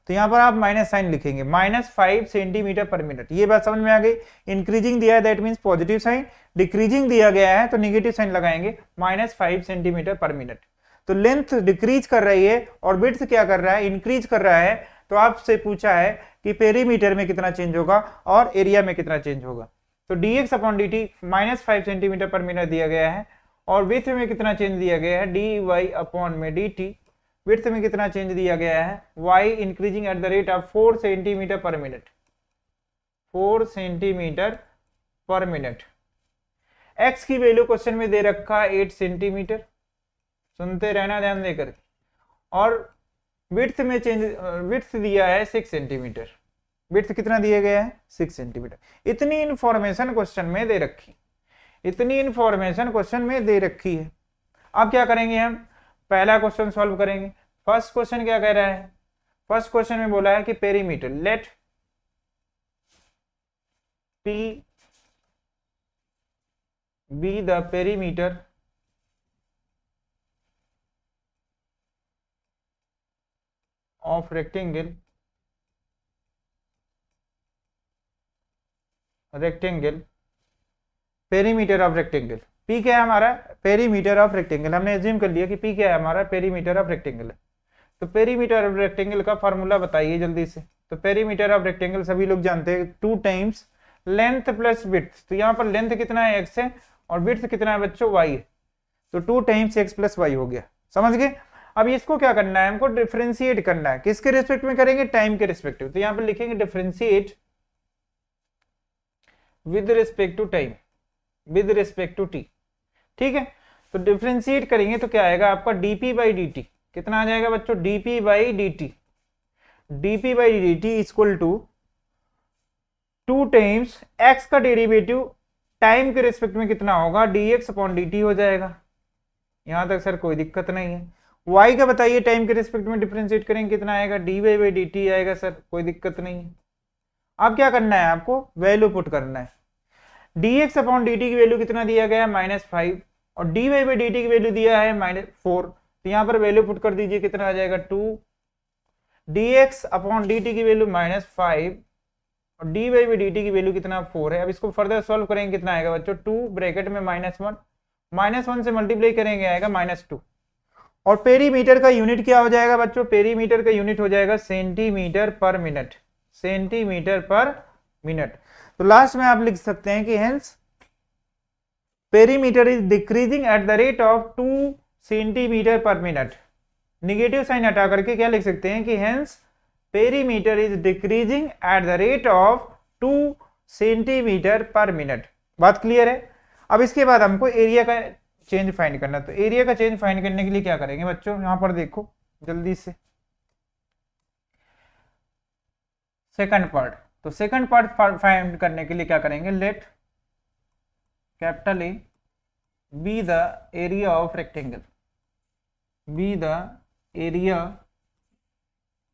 तो यहां पर आप माइनस साइन लिखेंगे, -5 सेंटीमीटर पर मिनट। ये बात समझ में आ गई। इंक्रीजिंग दिया है that means positive sign, decreasing दिया गया है तो नेगेटिव साइन लगाएंगे, -5 सेंटीमीटर पर मिनट। तो लेंथ डिक्रीज कर रही है और विड्थ क्या कर रहा है, इंक्रीज कर रहा है। तो आपसे पूछा है कि पेरीमीटर में कितना चेंज होगा और एरिया में कितना चेंज होगा। तो dx upon dt -5 centimetre per minute दिया गया है, और विड्थ में कितना चेंज दिया गया है, dy अपॉन में dt। विड्थ में कितना चेंज दिया गया है, y increasing at the rate of 4 centimetre per minute, 4 centimetre per minute. x की वैल्यू क्वेश्चन में दे रखा है 8 सेंटीमीटर, सुनते रहना ध्यान देकर। और विड्थ में चेंज, विड्थ दिया है 6 सेंटीमीटर, विड्थ कितना दिया गया है, 6 सेंटीमीटर। इतनी इंफॉर्मेशन क्वेश्चन में दे रखी, इतनी इंफॉर्मेशन क्वेश्चन में दे रखी है। अब क्या करेंगे हम, पहला क्वेश्चन सॉल्व करेंगे। फर्स्ट क्वेश्चन क्या कह रहा है, फर्स्ट क्वेश्चन में बोला है कि perimeter, let P be the perimeter of rectangle, rectangle, perimeter of rectangle. P क्या है हमारा, पेरीमीटर ऑफ रेक्टेंगल। हमने एज्यूम कर लिया कि P क्या है हमारा, पेरीमीटर ऑफ रेक्टेंगल है। तो पेरीमीटर ऑफ रेक्टेंगल का फॉर्मूला बताइए जल्दी से। तो पेरीमीटर ऑफ रेक्टेंगल सभी लोग जानते हैं, 2 टाइम्स लेंथ प्लस विड्थ। तो यहाँ पर लेंथ कितना है, x है, और विड्थ कितना है बच्चों, y है। तो 2 टाइम्स x प्लस y हो गया, समझ गए। अब इसको क्या करना है, हमको डिफरेंशिएट करना है। किसके रिस्पेक्ट में करेंगे, टाइम के रिस्पेक्ट में। तो यहाँ पर लिखेंगे differentiate with respect to time, with respect to t, ठीक है। तो डिफरेंशिएट करेंगे तो क्या आएगा आपका, dp बाई dt। कितना आ जाएगा बच्चों, dp by dt, dp by dt equal to 2 times x का डेरिवेटिव टाइम के रिस्पेक्ट में कितना होगा, dx अपॉन dt हो जाएगा। यहां तक सर कोई दिक्कत नहीं है। y का बताइए, टाइम के रिस्पेक्ट में डिफरेंशिएट करेंगे कितना आएगा, dy बाई dt आएगा सर, कोई दिक्कत नहीं है। अब क्या करना है आपको, वैल्यू पुट करना है। dx अपॉन dt की वैल्यू कितना दिया गया है, -5, और dy बाई dt की वैल्यू दिया है -4। तो यहाँ पर वैल्यू पुट कर दीजिए, कितना आ जाएगा 2। dx अपॉन dt की वैल्यू -5 और dy बाई dt की वैल्यू कितना 4 है। अब इसको फर्दर सॉल्व करेंगे, कितना आएगा बच्चों, 2 ब्रैकेट में -1, -1 से मल्टीप्लाई करेंगे आएगा -2। और पेरीमीटर का यूनिट क्या हो जाएगा बच्चों, पेरीमीटर का यूनिट हो जाएगा centimetre per minute, centimetre per minute. तो लास्ट में आप लिख सकते हैं कि hence perimeter is decreasing at the rate of 2 centimetre per minute. Negative sign हटा करके क्या लिख सकते हैं कि hence perimeter is decreasing at the rate of 2 centimetre per minute. बात क्लियर है। अब इसके बाद हमको एरिया का चेंज फाइंड करना। तो एरिया का चेंज फाइंड करने के लिए क्या करेंगे बच्चों, यहां पर देखो जल्दी से सेकंड पार्ट। तो सेकंड पार्ट फाइंड करने के लिए क्या करेंगे, late capital A be the area of rectangle, B the area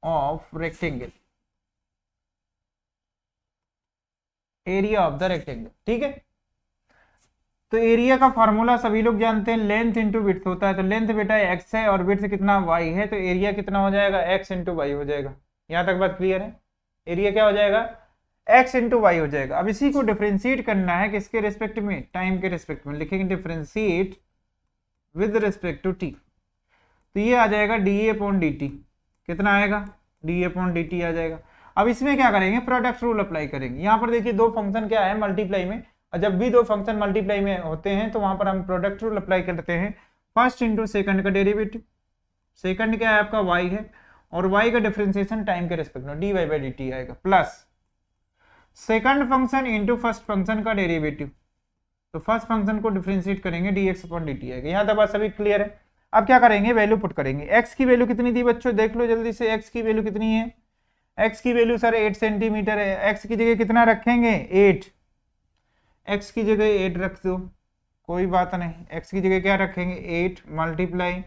of rectangle, area of the rectangle. ठीक है, तो एरिया का फॉर्मूला सभी लोग जानते हैं, लेंथ इंटू विड्थ होता है। तो लेंथ बेटा x है और विड्थ कितना y है, तो एरिया कितना हो जाएगा, x इंटू वाई हो जाएगा। यहां तक बात क्लियर है? एरिया क्या हो जाएगा, x इंटू वाई हो जाएगा। अब इसी को डिफ्रेंशिएट करना है किसके रिस्पेक्ट में, टाइम के रिस्पेक्ट में। लिखेंगे differentiate with respect to t, तो ये आ जाएगा dA/dt। कितना आएगा, dA/dt आ जाएगा। अब इसमें क्या करेंगे, प्रोडक्ट रूल अप्लाई करेंगे। यहाँ पर देखिए दो फंक्शन क्या है, मल्टीप्लाई में, और जब भी दो फंक्शन मल्टीप्लाई में होते हैं तो वहां पर हम प्रोडक्ट रूल अप्लाई करते हैं। फर्स्ट इंटू सेकंड का डेरिवेटिव, सेकंड क्या है आपका y है, और y का डिफरेंशिएशन टाइम के रिस्पेक्ट में dy/dt आएगा, plus second function into first function का डेरिवेटिव, तो फर्स्ट फंक्शन को डिफरेंशिएट करेंगे dx/dt आएगा। यहाँ तक बात सभी क्लियर है? अब क्या करेंगे, वैल्यू पुट करेंगे। x की वैल्यू कितनी थी बच्चों, देख लो जल्दी से, x की वैल्यू कितनी है, x की वैल्यू सर 8 सेंटीमीटर है। x की जगह कितना रखेंगे, 8, x की जगह 8 रख दो, कोई बात नहीं। x की जगह क्या रखेंगे, 8 मल्टीप्लाई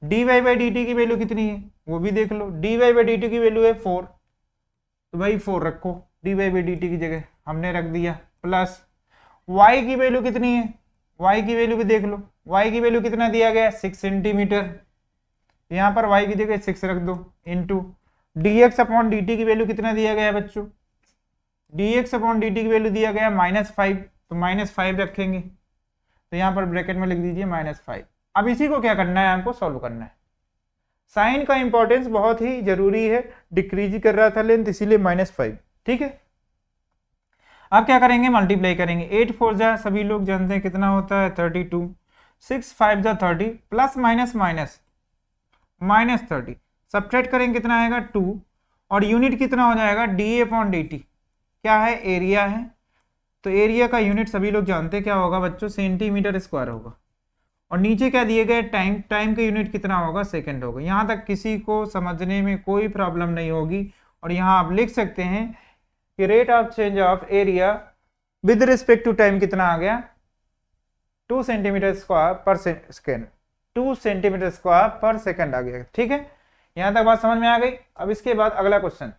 dy/dt की वैल्यू कितनी है वो भी देख लो, dy/dt की वैल्यू है 4, तो भाई 4 रखो dy/dt की जगह, हमने रख दिया, प्लस y की वैल्यू कितनी है, y की वैल्यू भी देख लो, y की वैल्यू कितना दिया गया है, 6 सेंटीमीटर, यहाँ पर y की जगह 6 रख दो, इंटू dx/dt की वैल्यू कितना दिया गया है बच्चों, dx/dt की वैल्यू दिया गया -5, तो -5 रखेंगे, तो यहाँ पर ब्रैकेट में लिख दीजिए -5। अब इसी को क्या करना है, आपको सॉल्व करना है। साइन का इंपॉर्टेंस बहुत ही जरूरी है, डिक्रीज कर रहा था लेंथ, इसीलिए -5। ठीक है, अब क्या करेंगे, मल्टीप्लाई करेंगे। 8 4 जा, सभी लोग जानते हैं कितना होता है, 32, 6 5 जा 30, प्लस माइनस माइनस -30, सब्ट्रैक्ट करेंगे कितना आएगा, 2, और यूनिट कितना हो जाएगा, dA/dt, क्या है, एरिया है, तो एरिया का यूनिट सभी लोग जानते हैं क्या होगा बच्चों, सेंटीमीटर स्क्वायर होगा। और नीचे क्या दिए गए, टाइम, टाइम का यूनिट कितना होगा, सेकंड होगा। यहाँ तक किसी को समझने में कोई प्रॉब्लम नहीं होगी। और यहाँ आप लिख सकते हैं कि rate of change of area with respect to time कितना आ गया, 2 centimetre square per second, 2 centimetre square per second आ गया। ठीक है, यहाँ तक बात समझ में आ गई। अब इसके बाद अगला क्वेश्चन,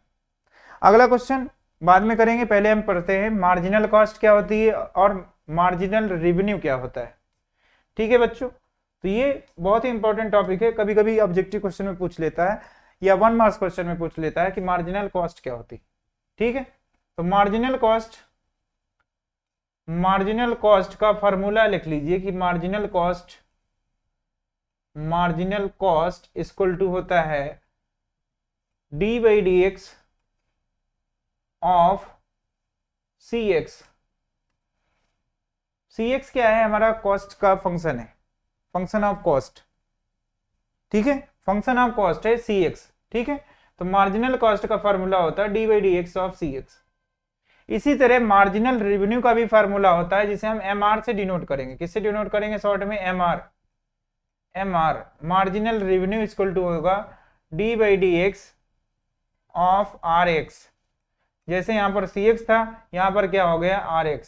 अगला क्वेश्चन बाद में करेंगे, पहले हम पढ़ते हैं मार्जिनल कॉस्ट क्या होती है और मार्जिनल रेवेन्यू क्या होता है। ठीक है बच्चों, तो ये बहुत ही इंपॉर्टेंट टॉपिक है, कभी कभी ऑब्जेक्टिव क्वेश्चन में पूछ लेता है या 1 मार्क्स क्वेश्चन में पूछ लेता है कि मार्जिनल कॉस्ट क्या होती है। ठीक है, तो मार्जिनल कॉस्ट का फॉर्मूला लिख लीजिए कि मार्जिनल कॉस्ट इक्वल टू होता है d/dx ऑफ cx। cx क्या है, हमारा कॉस्ट का फंक्शन है, फंक्शन ऑफ कॉस्ट। ठीक है, फंक्शन ऑफ कॉस्ट है cx। ठीक है, तो मार्जिनल कॉस्ट का फार्मूला होता है d/dx ऑफ cx। इसी तरह मार्जिनल रेवेन्यू का भी फार्मूला होता है जिसे हम mr से डिनोट करेंगे। किससे डिनोट करेंगे, शॉर्ट में mr। Marginal revenue equal to होगा d/dx ऑफ rx। जैसे यहाँ पर cx था, यहाँ पर क्या हो गया, rx।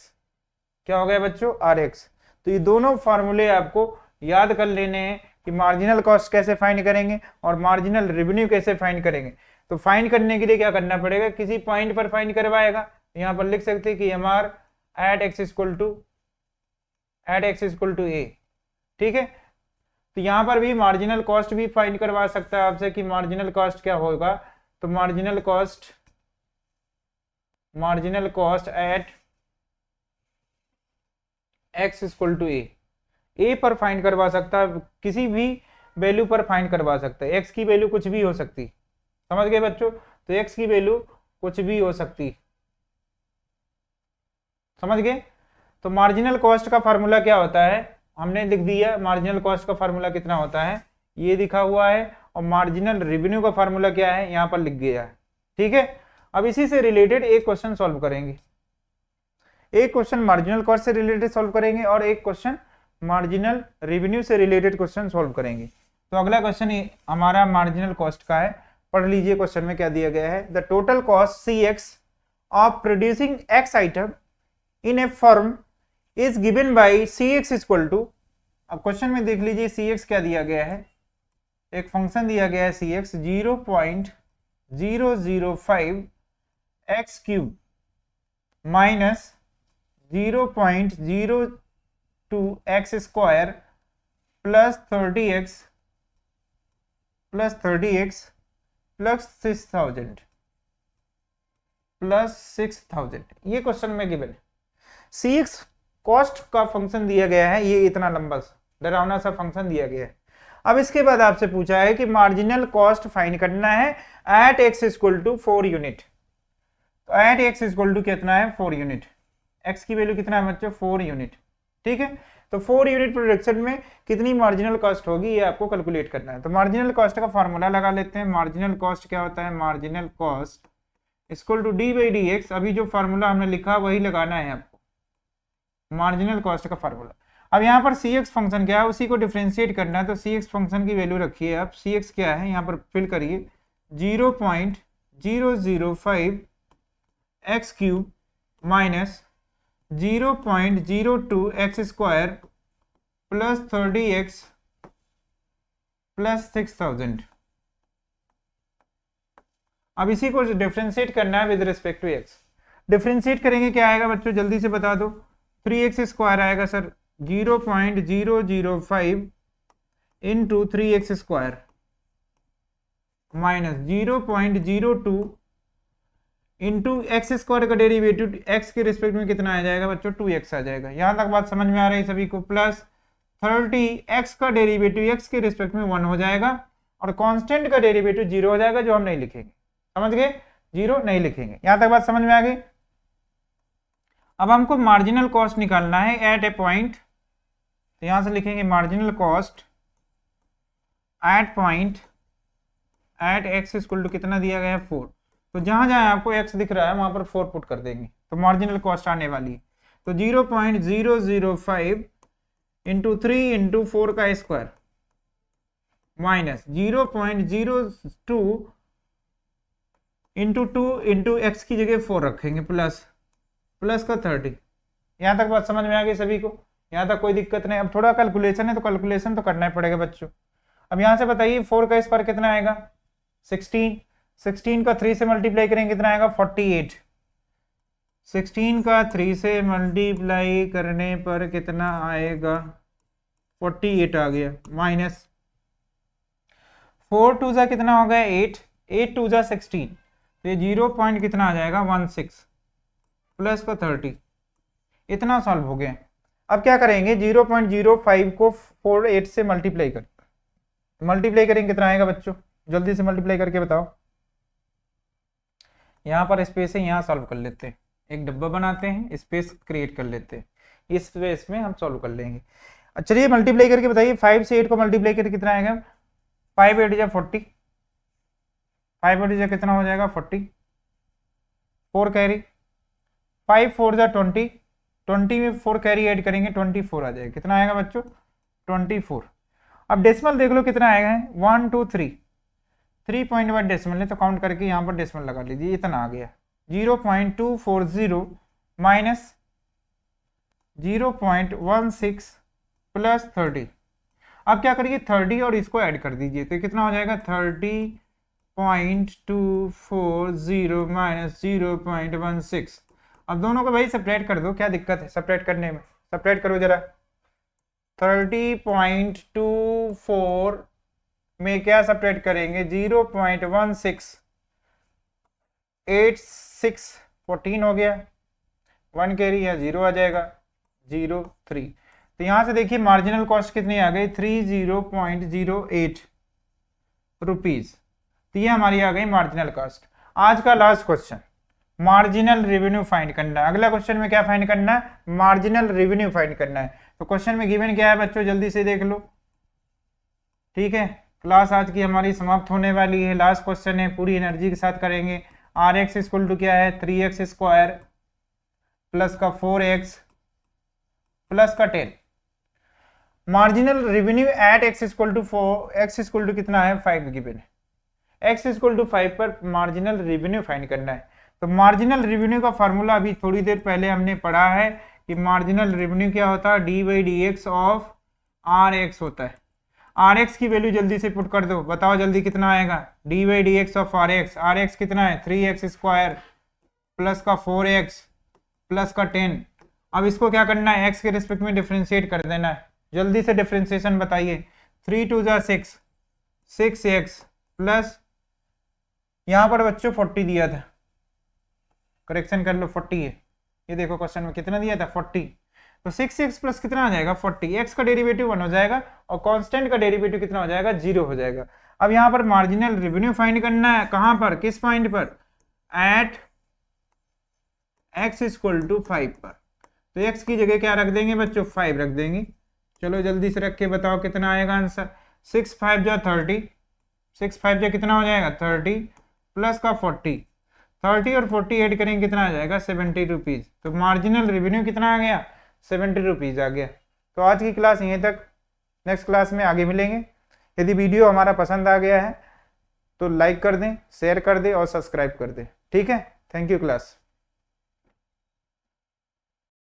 क्या हो गया बच्चों, rx। तो ये दोनों फार्मूले आपको याद कर लेने हैं कि मार्जिनल कॉस्ट कैसे फाइंड करेंगे और मार्जिनल रेवेन्यू कैसे फाइंड करेंगे। तो फाइंड करने के लिए क्या करना पड़ेगा, किसी पॉइंट पर फाइंड करवाएगा, यहाँ पर लिख सकते हैं कि mr at x equal to a। ठीक है, तो यहाँ पर भी मार्जिनल कॉस्ट भी फाइंड करवा सकता है आपसे कि मार्जिनल कॉस्ट क्या होगा। तो marginal cost at x equal to a पर फाइंड करवा सकता है, किसी भी वैल्यू पर फाइंड करवा सकता है। x की वैल्यू कुछ भी हो सकती, समझ गए बच्चों, तो x की वैल्यू कुछ भी हो सकती, समझ गए। तो मार्जिनल कॉस्ट का फार्मूला क्या होता है, हमने लिख दिया। मार्जिनल कॉस्ट का फार्मूला कितना होता है, ये लिखा हुआ है, और मार्जिनल रेवेन्यू का फार्मूला क्या है, यहाँ पर लिख गया है। ठीक है, अब इसी से रिलेटेड एक क्वेश्चन सॉल्व करेंगे, एक क्वेश्चन मार्जिनल कॉस्ट से रिलेटेड सॉल्व करेंगे और एक क्वेश्चन मार्जिनल रेवेन्यू से रिलेटेड क्वेश्चन सॉल्व करेंगे। तो अगला क्वेश्चन हमारा मार्जिनल कॉस्ट का है, पढ़ लीजिए क्वेश्चन में क्या दिया गया है। The total cost cx of producing x item in A firm is given by cx equal to अब क्वेश्चन में देख लीजिए सी एक्स क्या दिया गया है, एक फंक्शन दिया गया है c x 0.005 x cube minus 0.02 x square plus 30x plus 6,000 ये क्वेश्चन में गिवन है। सी एक्स कॉस्ट का फंक्शन दिया गया है, ये इतना लंबा डरावना सा फंक्शन दिया गया है। अब इसके बाद आपसे पूछा है कि मार्जिनल कॉस्ट फाइंड करना है at x equal to 4 unit. तो एट एक्स इक्वल टू कितना है 4 यूनिट, एक्स की वैल्यू कितना है बच्चों 4 यूनिट, ठीक है। तो 4 यूनिट प्रोडक्शन में कितनी मार्जिनल कॉस्ट होगी ये आपको कैलकुलेट करना है। तो मार्जिनल कॉस्ट का फॉर्मूला लगा लेते हैं। मार्जिनल कॉस्ट क्या होता है, marginal cost equal to d by d x. अभी जो फार्मूला हमने लिखा वही लगाना है आपको, मार्जिनल कॉस्ट का फार्मूला। अब यहाँ पर सी एक्स फंक्शन क्या है उसी को डिफ्रेंशिएट करना है। तो सी एक्स फंक्शन की वैल्यू रखिए आप, सी एक्स क्या है यहाँ पर फिल करिए 0.005 x cube minus 0.02 x square plus 30x plus 6,000। अब इसी को डिफ्रेंशिएट करना है with respect to x. Differentiate करेंगे क्या आएगा बच्चों जल्दी से बता दो, 3x स्क्वायर आएगा sir 0.005 into 3x square minus 0.02 into x square का डेरिवेटिव एक्स के रिस्पेक्ट में कितना आ जाएगा बच्चों 2x आ जाएगा। यहां तक बात समझ में आ रही है सभी को। प्लस 30x का डेरिवेटिव एक्स के रिस्पेक्ट में 1 हो जाएगा और कांस्टेंट का डेरिवेटिव 0 हो जाएगा, जो हम नहीं लिखेंगे, समझ गए, 0 नहीं लिखेंगे। यहां तक बात समझ में आ गई। अब हमको मार्जिनल कॉस्ट निकालना है एट ए पॉइंट, तो यहां से लिखेंगे marginal cost at point at x equal to कितना दिया गया है 4। तो जहां जहां आपको x दिख रहा है वहां पर 4 पुट कर देंगे तो मार्जिनल कॉस्ट आने वाली है। तो 0.005 इंटू 3 इंटू 4 का square minus 0.02 into 2 into x की जगह 4 रखेंगे प्लस का 30। यहां तक बात समझ में आ गई सभी को, यहां तक कोई दिक्कत नहीं। अब थोड़ा कैलकुलेशन है तो कैलकुलेशन तो करना ही पड़ेगा बच्चों। अब यहां से बताइए 4 का स्क्वायर कितना आएगा 16 का 3 से मल्टीप्लाई करेंगे कितना आएगा 48। 16 का 3 से मल्टीप्लाई करने पर कितना आएगा 48 आ गया, माइनस 4 2 कितना हो गया 8, 8 2 16, तो ये 0 पॉइंट कितना आ जाएगा 16 प्लस का 30। इतना सॉल्व हो गया। अब क्या करेंगे 0.05 को 48 से मल्टीप्लाई करेंगे कितना आएगा बच्चों, जल्दी से मल्टीप्लाई करके बताओ। यहाँ पर स्पेस है, यहाँ सॉल्व कर लेते हैं, एक डब्बा बनाते हैं, स्पेस क्रिएट कर लेते हैं, इस स्पेस में हम सॉल्व कर लेंगे। चलिए मल्टीप्लाई करके बताइए, 5 से 8 को मल्टीप्लाई करके कितना आएगा 5 8 जा 40, 5 8 जा कितना हो जाएगा 40, 4 कैरी 5 4 जा 20, 20 में 4 कैरी ऐड करेंगे 24 आ जाएगा। कितना आएगा बच्चों 24। अब डेसिमल देख लो कितना आएगा 1 2 3 पॉइंट बाद डेसिमल है तो काउंट करके यहाँ पर डेसिमल लगा लीजिए, इतना आ गया 0.240 माइनस 0.16 प्लस 30। अब क्या करिए 30 और इसको ऐड कर दीजिए तो कितना हो जाएगा 30.240 माइनस 0.16। अब दोनों को भाई सेपरेट कर दो, क्या दिक्कत है सेपरेट करने में, सेपरेट करो जरा। 30.24 में क्या सेपरेट करेंगे 0.1686 14 हो गया, 1 कैरी या 0 आ जाएगा 03। तो यहां से देखिए मार्जिनल कॉस्ट कितनी आ गई 30.08 रुपीज। तो ये हमारी आ गई मार्जिनल कॉस्ट। आज का last question marginal revenue find करना है। अगला क्वेश्चन में क्या फाइंड करना है मार्जिनल रेवेन्यू फाइंड करना है। तो क्वेश्चन में गिवन क्या है बच्चों जल्दी से देख लो, ठीक है। क्लास आज की हमारी समाप्त होने वाली है, लास्ट क्वेश्चन है, पूरी एनर्जी के साथ करेंगे। आर एक्स इक्वल टू क्या है 3x स्क्वायर प्लस का 4x प्लस का 10। Marginal revenue at x equal to 4, x equal to कितना है 5 गिवन है, x इक्वल टू 5 पर मार्जिनल रेवेन्यू फाइंड करना है। तो मार्जिनल रेवेन्यू का फार्मूला अभी थोड़ी देर पहले हमने पढ़ा है कि मार्जिनल रेवेन्यू क्या होता है d by d x of r x होता है। आर एक्स की वैल्यू जल्दी से पुट कर दो, बताओ जल्दी कितना आएगा। D by d x of r x कितना है 3x स्क्वायर प्लस का 4x प्लस का 10। अब इसको क्या करना है, x के रिस्पेक्ट में डिफ्रेंशिएट कर देना है। जल्दी से डिफ्रेंशिएशन बताइए। 3 2 जा 6, 6x प्लस यहाँ पर बच्चों 40 दिया था, करेक्शन कर लो 40 है, ये देखो क्वेश्चन में कितना दिया था 40। तो 6x प्लस कितना आ जाएगा 40, x का डेरिवेटिव 1 हो जाएगा और कांस्टेंट का डेरिवेटिव कितना हो जाएगा 0 हो जाएगा। अब यहाँ पर मार्जिनल रेवेन्यू फाइंड करना है, कहां पर, किस पॉइंट पर, एट x इक्वल टू 5 पर। तो x की जगह क्या रख देंगे बच्चों 5 रख देंगे। चलो जल्दी से रख के बताओ कितना आएगा आंसर। 6 5 जा 30, 6 5 जा कितना हो जाएगा 30 प्लस का 40, 30 और 40 ऐड करेंगे कितना आ जाएगा 70 रुपीज। तो मार्जिनल रेवेन्यू कितना आ गया 70 रुपीज आ गया। तो आज की क्लास यहीं तक, नेक्स्ट क्लास में आगे मिलेंगे। यदि वीडियो हमारा पसंद आ गया है तो लाइक कर दें, शेयर कर दें और सब्सक्राइब कर दें। ठीक है, थैंक यू क्लास।